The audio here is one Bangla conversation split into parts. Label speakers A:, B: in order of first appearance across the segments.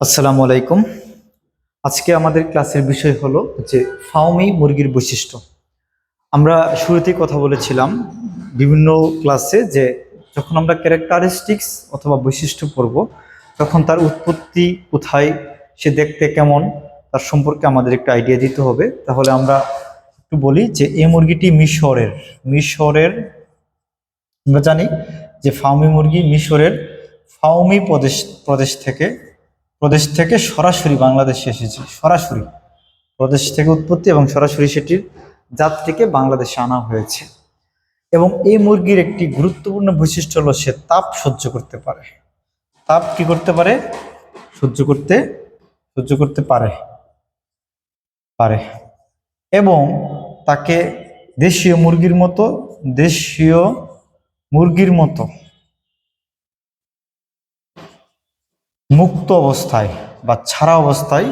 A: আসসালামু আলাইকুম। আজকে আমাদের ক্লাসের বিষয় হলো যে ফার্মি মুরগির বৈশিষ্ট্য। আমরা শুরুতেই কথা বলেছিলাম বিভিন্ন ক্লাসে যে যখন আমরা ক্যারেক্টারিস্টিক্স অথবা বৈশিষ্ট্য পড়ব তখন তার উৎপত্তি কোথায়, সে দেখতে কেমন, তার সম্পর্কে আমাদের একটা আইডিয়া দিতে হবে। তাহলে আমরা একটু বলি যে এই মুরগিটি মিশরের আমরা জানি যে ফার্মি মুরগি মিশরের ফাউমি প্রদেশ থেকে সরাসরি বাংলাদেশে এসেছে। সরাসরি প্রদেশ থেকে উৎপত্তি এবং সরাসরি সেটির জাতটিকে বাংলাদেশে আনা হয়েছে। এবং এই মুরগির একটি গুরুত্বপূর্ণ বৈশিষ্ট্য হলো সে তাপ সহ্য করতে পারে। তাপ কি করতে পারে? সহ্য করতে পারে পারে এবং তাকে দেশীয় মুরগির মতো মুক্ত অবস্থায় বা ছাড়া অবস্থায়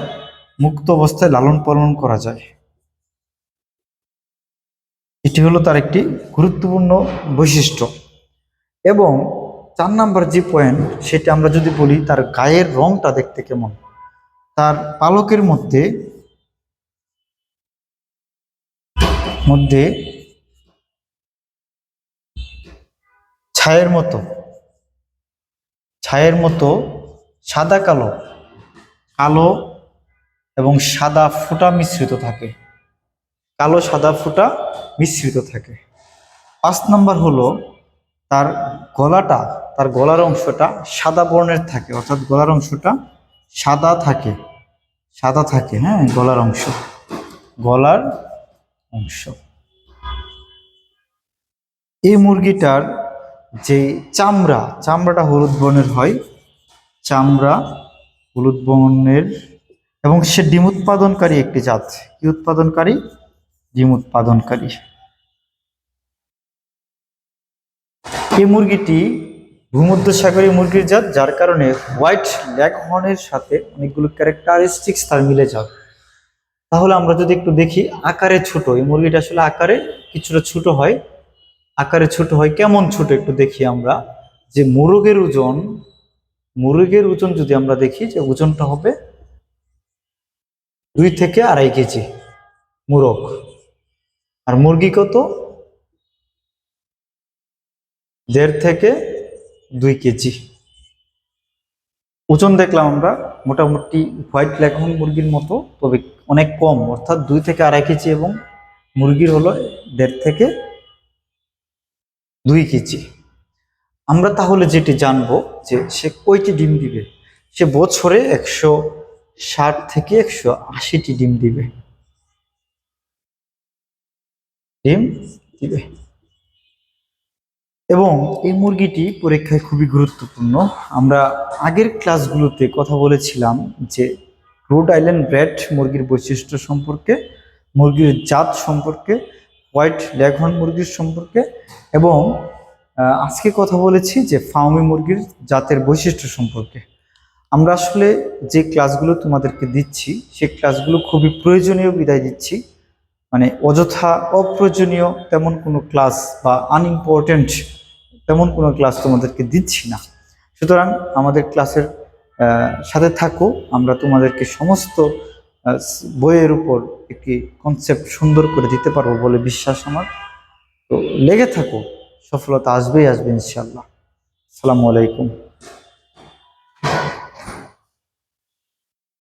A: লালন পালন করা যায়। এটি হলো তার একটি গুরুত্বপূর্ণ বৈশিষ্ট্য। এবং 4 নাম্বার যে পয়েন্ট, সেটা আমরা যদি বলি তার গায়ের রংটা দেখতে কেমন। তার পালকের মধ্যে ছায়ের মতো সাদা কালো এবং সাদা ফোঁটা মিশ্রিত থাকে। 5 নাম্বার হলো তার গলার অংশটা সাদা বর্ণের থাকে, অর্থাৎ গলার অংশটা সাদা থাকে। হ্যাঁ, গলার অংশ। এই মুরগিটার যে চামড়াটা হলুদ বর্ণের হয়, এবং সে ডিম উৎপাদনকারী একটি জাত। কি উৎপাদনকারী? ডিম উৎপাদনকারী। এই মুরগিটি ভূমধ্যসাগরীয় মুরগির জাত, যার কারণে হোয়াইট লেগহর্নের সাথে অনেকগুলো ক্যারেক্টারিস্টিক্স তার মিলে যায়। তাহলে আমরা যদি একটু দেখি, আকারে ছোট, এই মুরগিটা আসলে আকারে কিছুটা ছোট হয়। কেমন ছোট একটু দেখি আমরা। যে মুরগের ওজন যদি আমরা দেখি, যে ওজনটা হবে 2 থেকে 2.5 কেজি মুরগ। আর মুরগি কত? 1.5 থেকে 2 কেজি ওজন দেখলাম আমরা। মোটামুটি হোয়াইট লেগহর্ন মুরগির মতো, তবে অনেক কম, অর্থাৎ 2 থেকে 2.5 কেজি, এবং মুরগির হলো 1.5 থেকে 2 কেজি। আমরা তাহলে যেটি জানবো যে সে কয়টি ডিম দিবে। সে বছরে 160 থেকে 180টি ডিম দিবে। এবং এই মুরগিটি পরীক্ষায় খুবই গুরুত্বপূর্ণ। আমরা আগের ক্লাসগুলোতে কথা বলেছিলাম যে রোড আইল্যান্ড ব্রেড মুরগির বৈশিষ্ট্য সম্পর্কে, মুরগির জাত সম্পর্কে, হোয়াইট লেগহর্ন মুরগির সম্পর্কে, এবং আজকে কথা বলেছি যে ফার্মি মুরগির জাতের বৈশিষ্ট্য সম্পর্কে। আমরা আসলে যে ক্লাসগুলো তোমাদেরকে দিচ্ছি, সেই ক্লাসগুলো খুবই প্রয়োজনীয় বিদায় দিচ্ছি। মানে অযথা অপ্রয়োজনীয় তেমন কোনো ক্লাস বা আনইম্পর্টেন্ট তেমন কোনো ক্লাস তোমাদেরকে দিচ্ছি না। সুতরাং আমাদের ক্লাসের সাথে থাকো। আমরা তোমাদেরকে সমস্ত বইয়ের উপর একটি কনসেপ্ট সুন্দর করে দিতে পারবো বলে বিশ্বাস আমার। তো লেগে থাকো, সফলতা আসবে ইনশাআল্লাহ। আসসালামু আলাইকুম।